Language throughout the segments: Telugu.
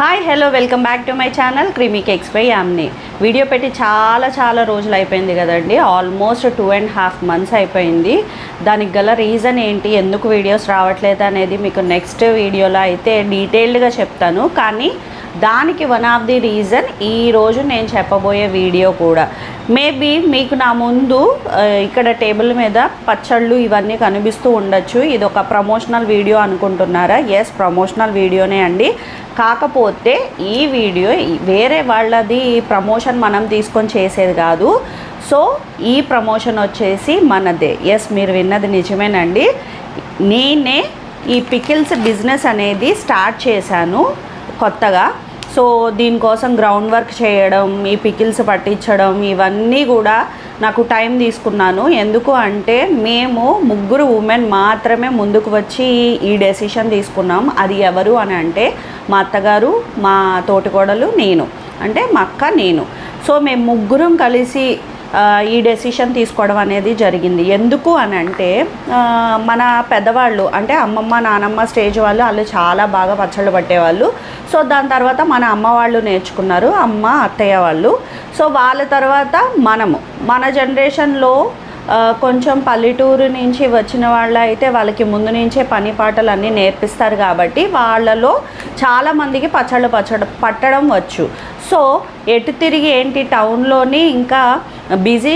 Hi hello welcome back to my channel creamy cakes by Yamni. Video పెట్టి చాలా రోజులు అయిపోయింది కదండి. ఆల్మోస్ట్ 2.5 months అయిపోయింది. దానికి గల రీజన్ ఏంటి, ఎందుకు వీడియోస్ రావట్లేదు అనేది మీకు నెక్స్ట్ వీడియోలో అయితే డీటెయిల్డ్గా చెప్తాను. కానీ దానికి వన్ ఆఫ్ ది రీజన్ ఈరోజు నేను చెప్పబోయే వీడియో కూడా. మేబీ మీకు నా ముందు ఇక్కడ టేబుల్ మీద పచ్చళ్ళు ఇవన్నీ కనిపిస్తూ ఉండొచ్చు. ఇది ఒక ప్రమోషనల్ వీడియో అనుకుంటున్నారా? ఎస్, ప్రమోషనల్ వీడియోనే అండి. కాకపోతే ఈ వీడియో వేరే వాళ్ళది ప్రమోషన్ మనం తీసుకొని చేసేది కాదు. సో ఈ ప్రమోషన్ వచ్చేసి మనదే. ఎస్, మీరు విన్నది నిజమేనండి. నేనే ఈ పికిల్స్ బిజినెస్ అనేది స్టార్ట్ చేశాను కొత్తగా. సో దీనికోసం గ్రౌండ్ వర్క్ చేయడం, ఈ పికిల్స్ పట్టించడం, ఇవన్నీ కూడా నాకు టైం తీసుకున్నాను. ఎందుకు అంటే మేము 3 ఉమెన్ మాత్రమే ముందుకు వచ్చి ఈ డెసిషన్ తీసుకున్నాం. అది ఎవరు అని అంటే మా అత్తగారు, మా తోటికోడలు, నేను, అంటే మా అక్క, నేను. సో మేము 3 కలిసి ఈ డెసిషన్ తీసుకోవడం అనేది జరిగింది. ఎందుకు అని అంటే మన పెద్దవాళ్ళు అంటే అమ్మమ్మ నానమ్మ స్టేజ్ వాళ్ళు చాలా బాగా పచ్చళ్ళు పట్టేవాళ్ళు. సో దాని తర్వాత మన అమ్మ వాళ్ళు నేర్చుకున్నారు, అమ్మ అత్తయ్య వాళ్ళు. సో వాళ్ళ తర్వాత మన జనరేషన్లో కొంచెం పల్లెటూరు నుంచి వచ్చిన వాళ్ళు అయితే వాళ్ళకి ముందు నుంచే పని పాటలు అన్నీ నేర్పిస్తారు కాబట్టి వాళ్ళలో చాలామందికి పట్టడం వచ్చు. సో ఎటు తిరిగి ఏంటి టౌన్లోని ఇంకా బిజీ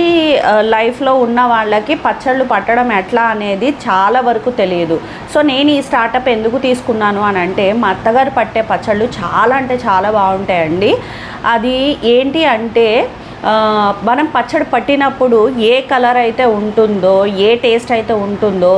లైఫ్లో ఉన్న వాళ్ళకి పచ్చళ్ళు పట్టడం ఎట్లా అనేది చాలా వరకు తెలియదు. సో నేను ఈ స్టార్టప్ ఎందుకు తీసుకున్నాను అని అంటే మా అత్తగారు పట్టే పచ్చళ్ళు చాలా అంటే చాలా బాగుంటాయండి. అది ఏంటి అంటే మనం పచ్చడి పట్టినప్పుడు ఏ కలర్ అయితే ఉంటుందో, ఏ టేస్ట్ అయితే ఉంటుందో,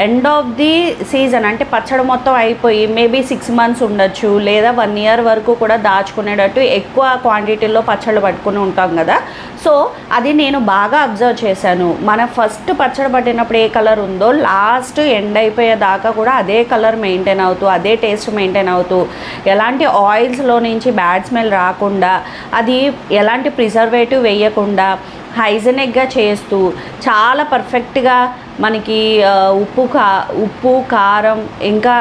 ఎండ్ ఆఫ్ ది సీజన్ అంటే పచ్చడి మొత్తం అయిపోయి మేబీ 6 months ఉండొచ్చు, లేదా 1 year వరకు కూడా దాచుకునేటట్టు ఎక్కువ క్వాంటిటీలో పచ్చళ్ళు పట్టుకుని ఉంటాం కదా. సో అది నేను బాగా అబ్జర్వ్ చేశాను. మనం ఫస్ట్ పచ్చడి పట్టినప్పుడు ఏ కలర్ ఉందో లాస్ట్ ఎండ్ అయిపోయేదాకా కూడా అదే కలర్ మెయింటైన్ అవుతూ, అదే టేస్ట్ మెయింటైన్ అవుతూ, ఎలాంటి ఆయిల్స్లో నుంచి బ్యాడ్ స్మెల్ రాకుండా, అది ఎలాంటి ప్రిజర్వేటివ్ వేయకుండా హైజెనిక్గా చేస్తూ చాలా పర్ఫెక్ట్గా మనకి ఉప్పు కారం ఇంకా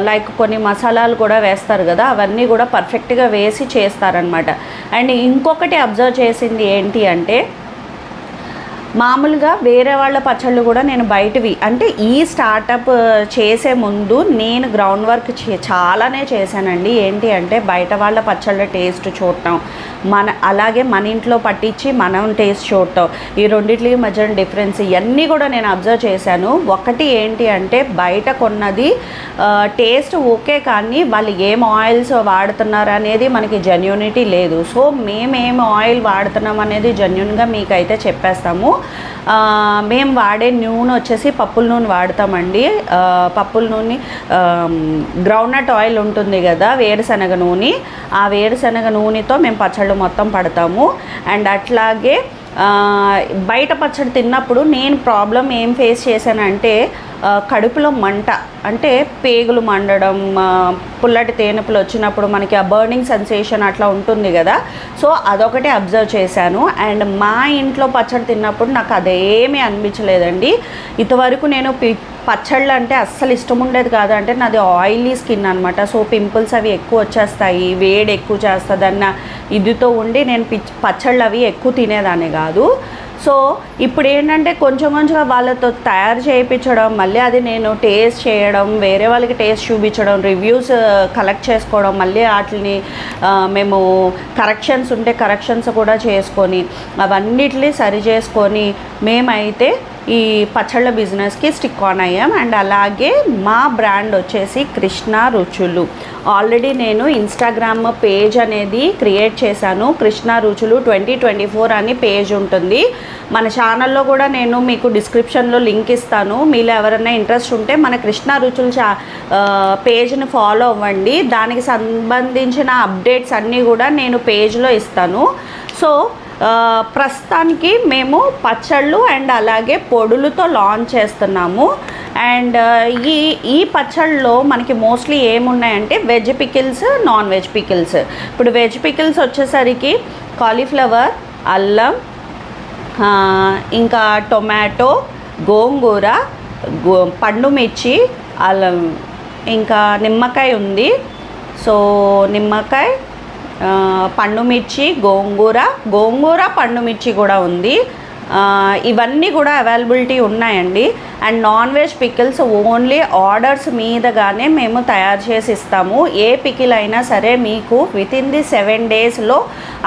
లైక్ కొన్ని మసాలాలు కూడా వేస్తారు కదా, అవన్నీ కూడా పర్ఫెక్ట్గా వేసి చేస్తారనమాట. అండ్ ఇంకొకటి అబ్జర్వ్ చేసింది ఏంటి అంటే మామూలుగా వేరే వాళ్ళ పచ్చళ్ళు కూడా నేను బయటవి అంటే ఈ స్టార్టప్ చేసే ముందు నేను గ్రౌండ్ వర్క్ చాలానే చేశానండి. ఏంటి అంటే బయట వాళ్ళ పచ్చళ్ళ టేస్ట్ చూడటం, అలాగే మన ఇంట్లో పట్టించి మనం టేస్ట్ చూడటం, ఈ రెండిట్లకి మధ్య డిఫరెన్స్ ఇవన్నీ కూడా నేను అబ్జర్వ్ చేశాను. ఒకటి ఏంటి అంటే బయట కొన్నది టేస్ట్ ఓకే, కానీ వాళ్ళు ఏం ఆయిల్స్ వాడుతున్నారు అనేది మనకి జెన్యూనిటీ లేదు. సో మేమేం ఆయిల్ వాడుతున్నాం అనేది జెన్యూన్గా మీకైతే చెప్పేస్తాము. మేము వాడే నూనె వచ్చేసి పప్పుల నూనె వాడతామండి. పప్పుల నూనె గ్రౌండ్నట్ ఆయిల్ ఉంటుంది కదా, వేరుశనగ నూనె, ఆ వేరుశనగ నూనెతో మేము పచ్చళ్ళు మొత్తం పడతాము. అండ్ అట్లాగే బయట పచ్చడి తిన్నప్పుడు నేను ప్రాబ్లం ఏం ఫేస్ చేశానంటే కడుపులో మంట, అంటే పేగులు మండడం, పుల్లటి తేనెపులు వచ్చినప్పుడు మనకి ఆ బర్నింగ్ సెన్సేషన్ అట్లా ఉంటుంది కదా. సో అదొకటి అబ్జర్వ్ చేశాను. అండ్ మా ఇంట్లో పచ్చడి తిన్నప్పుడు నాకు అదేమీ అనిపించలేదండి. ఇంతవరకు నేను పచ్చళ్ళు అంటే అస్సలు ఇష్టం ఉండేది కాదు. అంటే నాది ఆయిలీ స్కిన్ అనమాట. సో పింపుల్స్ అవి ఎక్కువ వచ్చేస్తాయి, వేడి ఎక్కువ చేస్తుంది అన్న ఇదితో ఉండి నేను పచ్చళ్ళు అవి ఎక్కువ తినేదాన్ని కాదు. సో ఇప్పుడు ఏంటంటే కొంచెంగా వాళ్ళతో తయారు చేయించడం, మళ్ళీ అది నేను టేస్ట్ చేయడం, వేరే వాళ్ళకి టేస్ట్ చూపించడం, రివ్యూస్ కలెక్ట్ చేసుకోవడం, మళ్ళీ వాటిని మేము కరెక్షన్స్ ఉంటే కరెక్షన్స్ కూడా చేసుకొని అవన్నిటిని సరి చేసుకొని మేమైతే ఈ పచ్చళ్ళ బిజినెస్కి స్టిక్ ఆన్ అయ్యాం. అండ్ అలాగే మా బ్రాండ్ వచ్చేసి కృష్ణ రుచులు. ఆల్రెడీ నేను ఇన్స్టాగ్రామ్ పేజ్ అనేది క్రియేట్ చేశాను. కృష్ణ రుచులు 2024 అని పేజ్ ఉంటుంది. మన ఛానల్లో కూడా నేను మీకు డిస్క్రిప్షన్లో లింక్ ఇస్తాను. మీలో ఎవరైనా ఇంట్రెస్ట్ ఉంటే మన కృష్ణ రుచులు పేజ్ని ఫాలో అవ్వండి. దానికి సంబంధించిన అప్డేట్స్ అన్నీ కూడా నేను పేజ్లో ఇస్తాను. సో ప్రస్తుతానికి మేము పచ్చళ్ళు అండ్ అలాగే పొడులతో లాంచ్ చేస్తున్నాము. అండ్ ఈ పచ్చళ్ళలో మనకి మోస్ట్లీ ఏమున్నాయంటే veg pickles, non veg pickles. ఇప్పుడు వెజ్ పికిల్స్ వచ్చేసరికి కాలీఫ్లవర్, అల్లం, ఇంకా టొమాటో, గోంగూర, పండు మిర్చి, అల్లం, ఇంకా నిమ్మకాయ ఉంది, సో నిమ్మకాయ, పండు మిర్చి, గోంగూర పండు మిర్చి కూడా ఉంది. ఇవన్నీ కూడా అవైలబిలిటీ ఉన్నాయండి. And non veg pickles only orders మీదగానే మేము తయారు చేసి ఇస్తాము. ఏ పికిల్ అయినా సరే మీకు వితిన్ ది 7 డేస్లో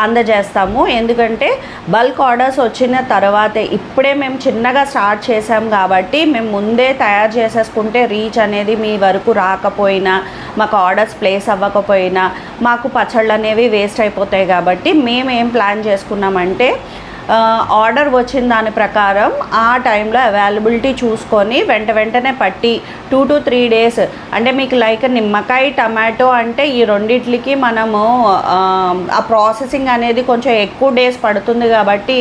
అందజేస్తాము. ఎందుకంటే బల్క్ ఆర్డర్స్ వచ్చిన తర్వాతే, ఇప్పుడే మేము చిన్నగా స్టార్ట్ చేసాం కాబట్టి మేము ముందే తయారు చేసేసుకుంటే రీచ్ అనేది మీ వరకు రాకపోయినా, మాకు ఆర్డర్స్ ప్లేస్ అవ్వకపోయినా మాకు పచ్చళ్ళు అనేవి వేస్ట్ అయిపోతాయి. కాబట్టి మేము ఏం ప్లాన్ చేసుకున్నామంటే ఆర్డర్ వచ్చిన దాని ప్రకారం ఆ టైంలో అవైలబిలిటీ చూసుకొని వెంటనే పట్టి 2 to 3 డేస్, అంటే మీకు లైక్ నిమ్మకాయ, టమాటో అంటే ఈ రెండిట్లకి మనము ఆ ప్రాసెసింగ్ అనేది కొంచెం ఎక్కువ డేస్ పడుతుంది కాబట్టి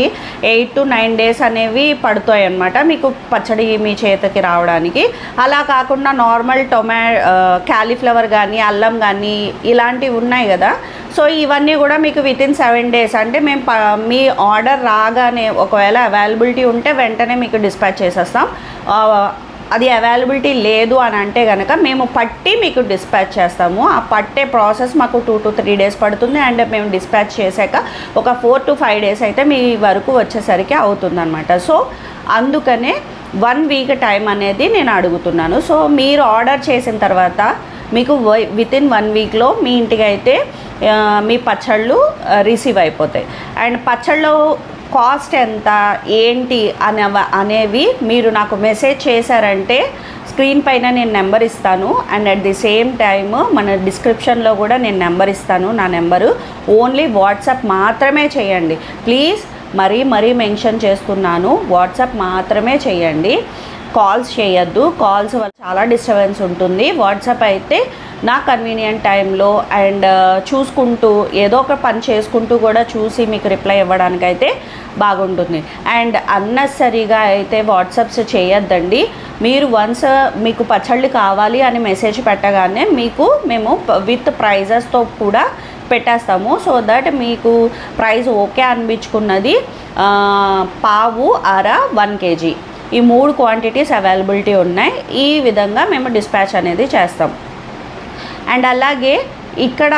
8 to 9 డేస్ అనేవి పడుతాయి అన్నమాట మీకు పచ్చడి మీ చేతికి రావడానికి. అలా కాకుండా నార్మల్ క్యాలీఫ్లవర్ కానీ, అల్లం కానీ ఇలాంటివి ఉన్నాయి కదా, సో ఇవన్నీ కూడా మీకు వితిన్ 7 డేస్, అంటే మేము మీ ఆర్డర్ రాగానే ఒకవేళ అవైలబిలిటీ ఉంటే వెంటనే మీకు డిస్పాచ్ చేసేస్తాం. అది అవైలబిలిటీ లేదు అని అంటే కనుక మేము పట్టి మీకు డిస్పాచ్ చేస్తాము. ఆ పట్టే ప్రాసెస్ మాకు 2 to 3 డేస్ పడుతుంది. అండ్ మేము డిస్పాచ్ చేశాక ఒక 4 to 5 డేస్ అయితే మీ వరకు వచ్చేసరికి అవుతుందన్నమాట. సో అందుకనే 1 వీక్ టైం అనేది నేను అడుగుతున్నాను. సో మీరు ఆర్డర్ చేసిన తర్వాత మీకు వితిన్ 1 వీక్లో మీ ఇంటికి అయితే మీ పచ్చళ్ళు రిసీవ్ అయిపోతాయి. అండ్ పచ్చళ్ళు కాస్ట్ ఎంత ఏంటి అనేవి మీరు నాకు మెసేజ్ చేశారంటే స్క్రీన్ పైన నేను నెంబర్ ఇస్తాను. And at the same time మన డిస్క్రిప్షన్లో కూడా నేను నెంబర్ ఇస్తాను. నా నెంబరు ఓన్లీ వాట్సాప్ మాత్రమే చేయండి ప్లీజ్. మరీ మెన్షన్ చేస్తున్నాను, వాట్సాప్ మాత్రమే చేయండి, కాల్స్ చేయొద్దు. కాల్స్ వల్ల చాలా డిస్టర్బెన్స్ ఉంటుంది. వాట్సాప్ అయితే నా కన్వీనియంట్ టైంలో అండ్ చూసుకుంటూ ఏదో ఒక పని చేసుకుంటూ కూడా చూసి మీకు రిప్లై ఇవ్వడానికైతే బాగుంటుంది. అండ్ అన్నెసరీగా అయితే వాట్సాప్స్ చేయొద్దండి. మీరు వన్స్ మీకు పచ్చళ్ళు కావాలి అని మెసేజ్ పెట్టగానే మేము విత్ ప్రైజెస్తో కూడా పెట్టేస్తాము. సో దట్ మీకు ప్రైస్ ఓకే అనిపించుకున్నది పావు, అర, 1 kg ఈ 3 క్వాంటిటీస్ అవైలబిలిటీ ఉన్నాయి. ఈ విధంగా మేము డిస్పాచ్ అనేది చేస్తాం. అండ్ అలాగే ఇక్కడ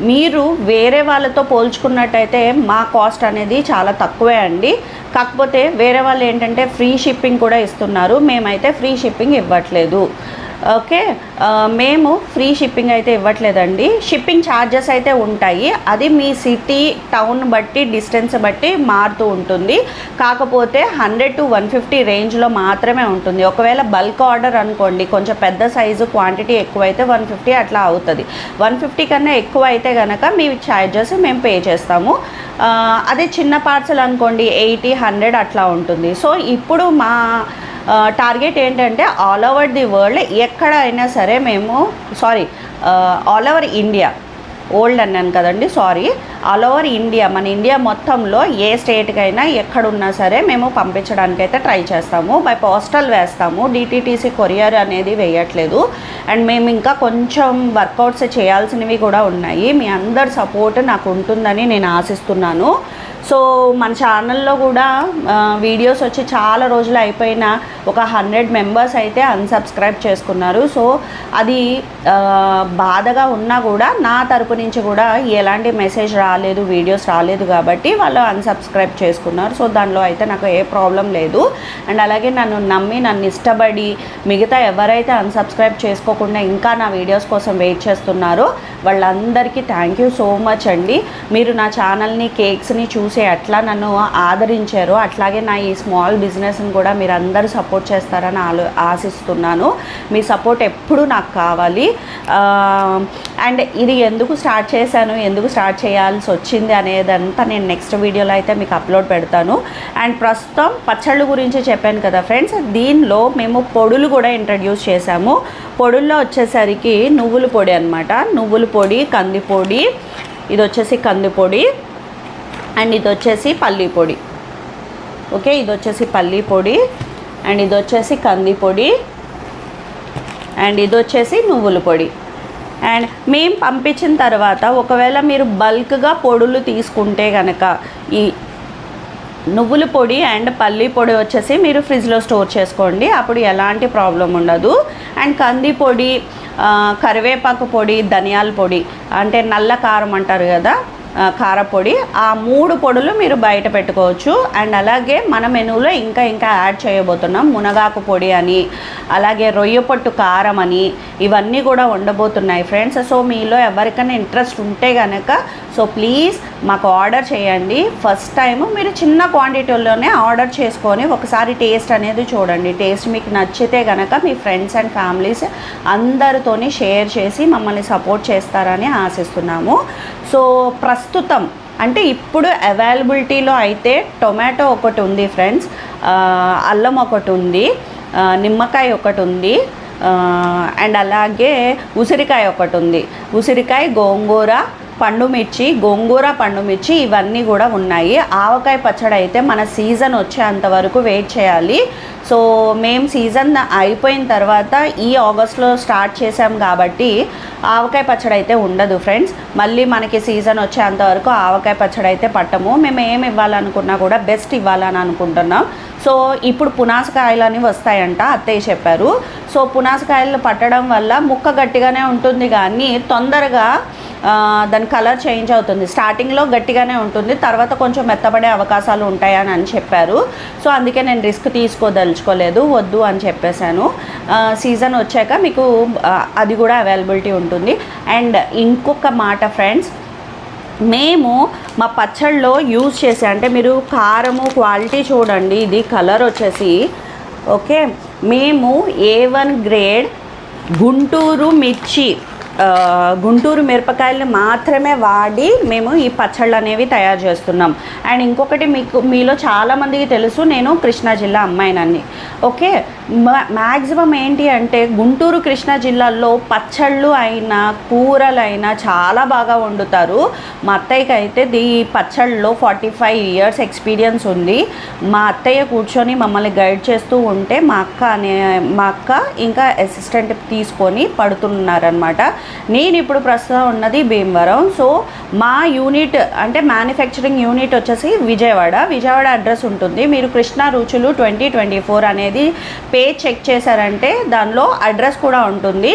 మీరు వేరే వాళ్ళతో పోల్చుకున్నట్టయితే మా కాస్ట్ అనేది చాలా తక్కువే అండి. కాకపోతే వేరే వాళ్ళు ఏంటంటే ఫ్రీ షిప్పింగ్ కూడా ఇస్తున్నారు, మేమైతే ఫ్రీ షిప్పింగ్ ఇవ్వట్లేదు. ఓకే, మేము ఫ్రీ షిప్పింగ్ అయితే ఇవ్వట్లేదండి. షిప్పింగ్ ఛార్జెస్ అయితే ఉంటాయి, అది మీ సిటీ, టౌన్ బట్టి, డిస్టెన్స్ బట్టి మారుతూ ఉంటుంది. కాకపోతే 100 to 150 రేంజ్లో మాత్రమే ఉంటుంది. ఒకవేళ బల్క్ ఆర్డర్ అనుకోండి, కొంచెం పెద్ద సైజు క్వాంటిటీ ఎక్కువైతే 150 అట్లా అవుతుంది. 150 కన్నా ఎక్కువ అయితే కనుక మీ ఛార్జెస్ మేము పే చేస్తాము. అదే చిన్న పార్సల్ అనుకోండి 80, 100 అట్లా ఉంటుంది. సో ఇప్పుడు మా టార్గెట్ ఏంటంటే ఆల్ ఓవర్ ది వరల్డ్ ఎక్కడైనా సరే మేము ఆల్ ఓవర్ ఇండియా, ఓల్డ్ అన్నాను కదండి, ఆల్ ఓవర్ ఇండియా, మన ఇండియా మొత్తంలో ఏ స్టేట్కైనా ఎక్కడున్నా సరే మేము పంపించడానికైతే ట్రై చేస్తాము. బై పోస్టల్ వేస్తాము, DTTC కొరియర్ అనేది వేయట్లేదు. అండ్ మేము ఇంకా కొంచెం వర్కౌట్స్ చేయాల్సినవి కూడా ఉన్నాయి. మీ అందరి సపోర్ట్ నాకు ఉంటుందని నేను ఆశిస్తున్నాను. సో మన ఛానల్లో కూడా వీడియోస్ వచ్చి చాలా రోజులు అయిపోయినా ఒక 100 మెంబర్స్ అయితే అన్సబ్స్క్రైబ్ చేసుకున్నారు. సో అది బాధగా ఉన్నా కూడా నా తరపు నుంచి కూడా ఎలాంటి మెసేజ్ రాలేదు, వీడియోస్ రాలేదు కాబట్టి వాళ్ళు అన్సబ్స్క్రైబ్ చేసుకున్నారు. సో దానిలో అయితే నాకు ఏ ప్రాబ్లం లేదు. అండ్ అలాగే నన్ను నమ్మి, నన్ను ఇష్టపడి మిగతా ఎవరైతే అన్సబ్స్క్రైబ్ చేసుకోకుండా ఇంకా నా వీడియోస్ కోసం వెయిట్ చేస్తున్నారో వాళ్ళందరికీ థ్యాంక్ యూ సో మచ్ అండి. మీరు నా ఛానల్ని, కేక్స్ని చూసి అట్లా నన్ను ఆదరించారు. అట్లాగే నా ఈ స్మాల్ బిజినెస్ని కూడా మీరు అందరూ సపోర్ట్ చేస్తారని ఆశిస్తున్నాను. మీ సపోర్ట్ ఎప్పుడూ నాకు కావాలి. అండ్ ఇది ఎందుకు స్టార్ట్ చేశాను, ఎందుకు స్టార్ట్ చేయాల్సి వచ్చింది అనేదంతా నేను నెక్స్ట్ వీడియోలో అయితే మీకు అప్లోడ్ పెడతాను. అండ్ ప్రస్తుతం పచ్చళ్ళు గురించి చెప్పాను కదా ఫ్రెండ్స్, దీనిలో మేము పొడులు కూడా ఇంట్రడ్యూస్ చేశాము. పొడుల్లో వచ్చేసరికి నువ్వుల పొడి అనమాట, నువ్వుల పొడి, కందిపొడి, ఇది వచ్చేసి కందిపొడి, అండ్ ఇది వచ్చేసి పల్లీ పొడి. ఓకే, ఇది వచ్చేసి పల్లీ పొడి, అండ్ ఇది వచ్చేసి కందిపొడి, అండ్ ఇది వచ్చేసి నువ్వుల పొడి. అండ్ మేము పంపించిన తర్వాత ఒకవేళ మీరు బల్క్గా పొడులు తీసుకుంటే కనుక ఈ నువ్వుల పొడి అండ్ పల్లీ పొడి వచ్చేసి మీరు ఫ్రిడ్జ్లో స్టోర్ చేసుకోండి, అప్పుడు ఎలాంటి ప్రాబ్లం ఉండదు. అండ్ కందిపొడి కరివేపాకు పొడి, ధనియాల పొడి అంటే నల్ల కారం అంటారు కదా, కారపొడి, ఆ 3 పొడులు మీరు బయట పెట్టుకోవచ్చు. అండ్ అలాగే మన మెనూలో ఇంకా యాడ్ చేయబోతున్నాం మునగాకు పొడి అని, అలాగే రొయ్య పొట్టు కారం అని, ఇవన్నీ కూడా ఉండబోతున్నాయి ఫ్రెండ్స్. సో మీలో ఎవరికైనా ఇంట్రెస్ట్ ఉంటే కనుక సో ప్లీజ్ మాకు ఆర్డర్ చేయండి. ఫస్ట్ టైం మీరు చిన్న క్వాంటిటీలోనే ఆర్డర్ చేసుకొని ఒకసారి టేస్ట్ అనేది చూడండి. టేస్ట్ మీకు నచ్చితే కనుక మీ ఫ్రెండ్స్ అండ్ ఫ్యామిలీస్ అందరితోని షేర్ చేసి మమ్మల్ని సపోర్ట్ చేస్తారని ఆశిస్తున్నాము. సో ప్రస్తుతం అంటే ఇప్పుడు అవైలబిలిటీలో అయితే టొమాటో ఒకటి ఉంది ఫ్రెండ్స్, అల్లం ఒకటి ఉంది, నిమ్మకాయ ఒకటి ఉంది, అండ్ అలాగే ఉసిరికాయ ఒకటి ఉంది. ఉసిరికాయ, గోంగూర, పండుమిర్చి ఇవన్నీ కూడా ఉన్నాయి. ఆవకాయ పచ్చడి అయితే మన సీజన్ వచ్చేంత వరకు వెయిట్ చేయాలి. సో మేము సీజన్ అయిపోయిన తర్వాత ఈ ఆగస్ట్లో స్టార్ట్ చేసాం కాబట్టి ఆవకాయ పచ్చడి అయితే ఉండదు ఫ్రెండ్స్. మళ్ళీ మనకి సీజన్ వచ్చేంత వరకు ఆవకాయ పచ్చడి అయితే పట్టము. మేము ఏమి ఇవ్వాలనుకున్నా కూడా బెస్ట్ ఇవ్వాలని అనుకుంటున్నాం. సో ఇప్పుడు పునాసకాయలు అని వస్తాయంట, అత్తయ్య చెప్పారు. సో పునాసకాయలు పట్టడం వల్ల ముక్క గట్టిగానే ఉంటుంది కానీ తొందరగా దాని కలర్ చేంజ్ అవుతుంది. స్టార్టింగ్లో గట్టిగానే ఉంటుంది, తర్వాత కొంచెం మెత్తబడే అవకాశాలు ఉంటాయని చెప్పారు. సో అందుకే నేను రిస్క్ తీసుకోదలుచుకోలేదు, వద్దు అని చెప్పేశాను. సీజన్ వచ్చాక మీకు అది కూడా అవైలబిలిటీ ఉంటుంది. అండ్ ఇంకొక మాట ఫ్రెండ్స్, మేము మా పచ్చళ్ళలో యూజ్ చేసే అంటే మీరు కారము క్వాలిటీ చూడండి, ఇది కలర్ వచ్చేసి ఓకే. మేము A1 గ్రేడ్ గుంటూరు మిరపకాయలు మాత్రమే వాడి మేము ఈ పచ్చళ్ళు అనేవి తయారు చేస్తున్నాం. అండ్ ఇంకొకటి మీలో చాలామందికి తెలుసు, నేను కృష్ణా జిల్లా అమ్మాయినని. ఓకే, మ్యాక్సిమం ఏంటి అంటే గుంటూరు కృష్ణా జిల్లాలో పచ్చళ్ళు అయినా కూరలైనా చాలా బాగా వండుతారు. మా అత్తయ్యకి అయితే ఈ పచ్చళ్ళలో 45 years ఎక్స్పీరియన్స్ ఉంది. మా అత్తయ్య కూర్చొని మమ్మల్ని గైడ్ చేస్తూ ఉంటే మా అక్క ఇంకా అసిస్టెంట్ తీసుకొని పడుతున్నారనమాట. నేను ఇప్పుడు ప్రస్తుతం ఉన్నది భీమవరం. సో మా యూనిట్ అంటే మ్యానుఫ్యాక్చరింగ్ యూనిట్ వచ్చేసి విజయవాడ అడ్రస్ ఉంటుంది. మీరు కృష్ణా రుచులు 2024 అనేది పేజ్ చెక్ చేశారంటే దానిలో అడ్రస్ కూడా ఉంటుంది.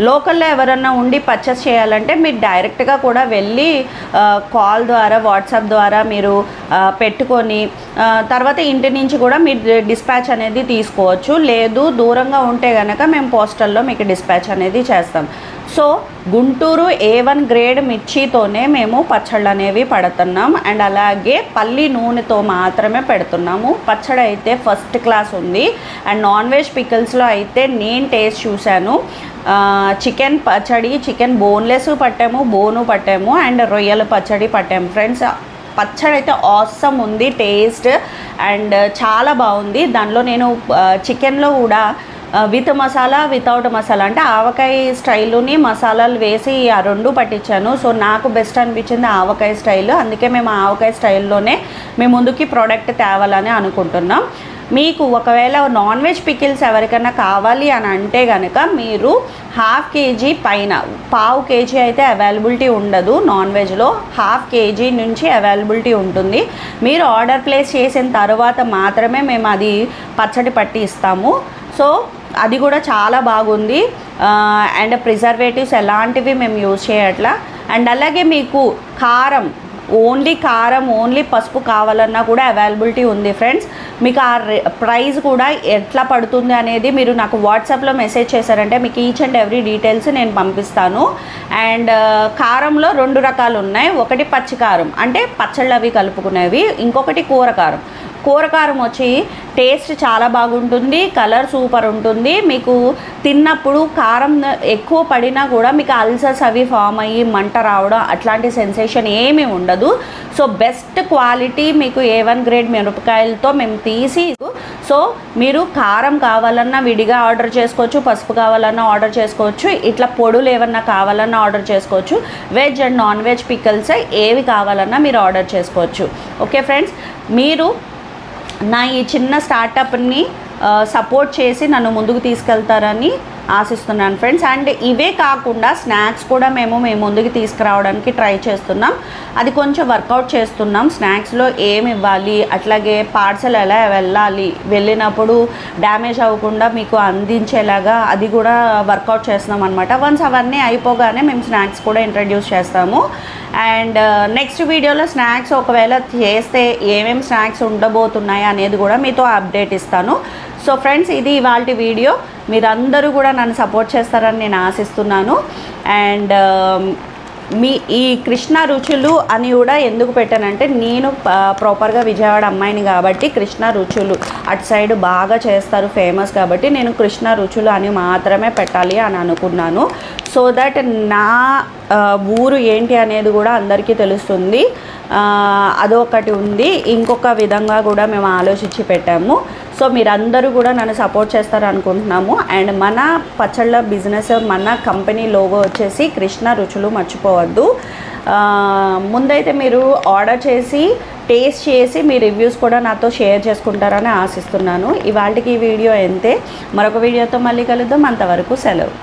లోకల్లో ఎవరన్నా ఉండి పర్చేస్ చేయాలంటే మీరు డైరెక్ట్గా కూడా వెళ్ళి కాల్ ద్వారా వాట్సాప్ ద్వారా మీరు పెట్టుకొని తర్వాత ఇంటి నుంచి కూడా మీరు డిస్పాచ్ అనేది తీసుకోవచ్చు. లేదు దూరంగా ఉంటే కనుక మేము పోస్టల్లో మీకు డిస్పాచ్ అనేది చేస్తాం. సో గుంటూరు A1 గ్రేడ్ మిర్చితోనే మేము పచ్చళ్ళు అనేవి పడుతున్నాం. అండ్ అలాగే పల్లి నూనెతో మాత్రమే పెడుతున్నాము. పచ్చడి అయితే ఫస్ట్ క్లాస్ ఉంది. అండ్ నాన్ వెజ్ పికిల్స్లో అయితే నేను టేస్ట్ చూశాను. చికెన్ పచ్చడి, చికెన్ బోన్లెస్ పట్టాము, బోను పట్టాము, అండ్ రొయ్యల పచ్చడి పట్టాము ఫ్రెండ్స్. పచ్చడి అయితే ఆసమ్ ఉంది టేస్ట్ అండ్ చాలా బాగుంది. దానిలో నేను చికెన్లో కూడా విత్ మసాలా వితౌట్ మసాలా అంటే ఆవకాయ స్టైలుని మసాలాలు వేసి ఆ రెండు పట్టించాను. సో నాకు బెస్ట్ అనిపించింది ఆవకాయ స్టైల్. అందుకే మేము ఆవకాయ స్టైల్లోనే మేము ముందుకి ప్రోడక్ట్ తేవాలని అనుకుంటున్నాం. మీకు ఒకవేళ నాన్ వెజ్ పికిల్స్ ఎవరికైనా కావాలి అని అంటే కనుక మీరు 1/2 kg పైన, 1/4 kg అయితే అవైలబిలిటీ ఉండదు. నాన్ వెజ్లో 1/2 kg నుంచి అవైలబిలిటీ ఉంటుంది. మీరు ఆర్డర్ ప్లేస్ చేసిన తర్వాత మాత్రమే మేము అది పచ్చడి పట్టి ఇస్తాము. సో అది కూడా చాలా బాగుంది. అండ్ ప్రిజర్వేటివ్స్ ఎలాంటివి మేము యూజ్ చేయట్లా. అండ్ అలాగే మీకు కారం ఓన్లీ పసుపు కావాలన్నా కూడా అవైలబిలిటీ ఉంది ఫ్రెండ్స్. మీకు ఆ ప్రైస్ కూడా ఎట్లా పడుతుంది అనేది మీరు నాకు వాట్సాప్లో మెసేజ్ చేశారంటే మీకు ఈచ్ అండ్ ఎవ్రీ డీటెయిల్స్ నేను పంపిస్తాను. అండ్ కారంలో 2 రకాలు ఉన్నాయి. ఒకటి పచ్చి కారం అంటే పచ్చళ్ళు అవి కలుపుకునేవి, ఇంకొకటి కూరకారం వచ్చి టేస్ట్ చాలా బాగుంటుంది, కలర్ సూపర్ ఉంటుంది. మీకు తిన్నప్పుడు కారం ఎక్కువ పడినా కూడా మీకు అల్సర్స్ అవి ఫామ్ అయ్యి మంట రావడం అట్లాంటి సెన్సేషన్ ఏమీ ఉండదు. సో బెస్ట్ క్వాలిటీ మీకు A1 గ్రేడ్ మిరపకాయలతో మేము తీసి, సో మీరు కారం కావాలన్నా విడిగా ఆర్డర్ చేసుకోవచ్చు, పసుపు కావాలన్నా ఆర్డర్ చేసుకోవచ్చు, ఇట్లా పొడులు ఏమన్నా కావాలన్నా ఆర్డర్ చేసుకోవచ్చు. Veg and non veg pickles ఏవి కావాలన్నా మీరు ఆర్డర్ చేసుకోవచ్చు. ఓకే ఫ్రెండ్స్, మీరు నా ఈ చిన్న స్టార్టప్ని సపోర్ట్ చేసి నన్ను ముందుకు తీసుకెళ్తారని ఆశిస్తున్నాను ఫ్రెండ్స్. అండ్ ఇవే కాకుండా స్నాక్స్ కూడా మేము ముందుకు తీసుకురావడానికి ట్రై చేస్తున్నాం. అది కొంచెం వర్కౌట్ చేస్తున్నాం. స్నాక్స్లో ఏమి ఇవ్వాలి, అట్లాగే పార్సల్ ఎలా వెళ్ళాలి, వెళ్ళినప్పుడు డ్యామేజ్ అవ్వకుండా మీకు అందించేలాగా అది కూడా వర్కౌట్ చేస్తున్నాం అనమాట. వన్స్ అవన్నీ అయిపోగానే మేము స్నాక్స్ కూడా ఇంట్రడ్యూస్ చేస్తాము. అండ్ నెక్స్ట్ వీడియోలో స్నాక్స్ ఒకవేళ చేస్తే ఏమేమి స్నాక్స్ ఉండబోతున్నాయి అనేది కూడా మీతో అప్డేట్ ఇస్తాను. సో ఫ్రెండ్స్, ఇది ఇవాల్టి వీడియో. మీరందరూ కూడా నన్ను సపోర్ట్ చేస్తారని నేను ఆశిస్తున్నాను. అండ్ మీ ఈ కృష్ణ రుచులు అని కూడా ఎందుకు పెట్టానంటే, నేను ప్రాపర్గా విజయవాడ అమ్మాయిని కాబట్టి కృష్ణ రుచులు అటు సైడ్ బాగా చేస్తారు, ఫేమస్ కాబట్టి నేను కృష్ణ రుచులు అని మాత్రమే పెట్టాలి అని అనుకున్నాను. సో దట్ నా ఊరు ఏంటి అనేది కూడా అందరికీ తెలుస్తుంది. అదొకటి ఉంది. ఇంకొక విధంగా కూడా మేము ఆలోచించి పెట్టాము. సో మీరందరూ కూడా నన్ను సపోర్ట్ చేస్తారు అనుకుంటున్నాము. అండ్ మన పచ్చళ్ళ బిజినెస్, మన కంపెనీ లోగో వచ్చేసి కృష్ణ రుచులు, మర్చిపోవద్దు. ముందైతే మీరు ఆర్డర్ చేసి టేస్ట్ చేసి మీ రివ్యూస్ కూడా నాతో షేర్ చేసుకుంటారని ఆశిస్తున్నాను. ఇవాళకి ఈ వీడియో ఎంతే. మరొక వీడియోతో మళ్ళీ కలుద్దాం. అంతవరకు సెలవు.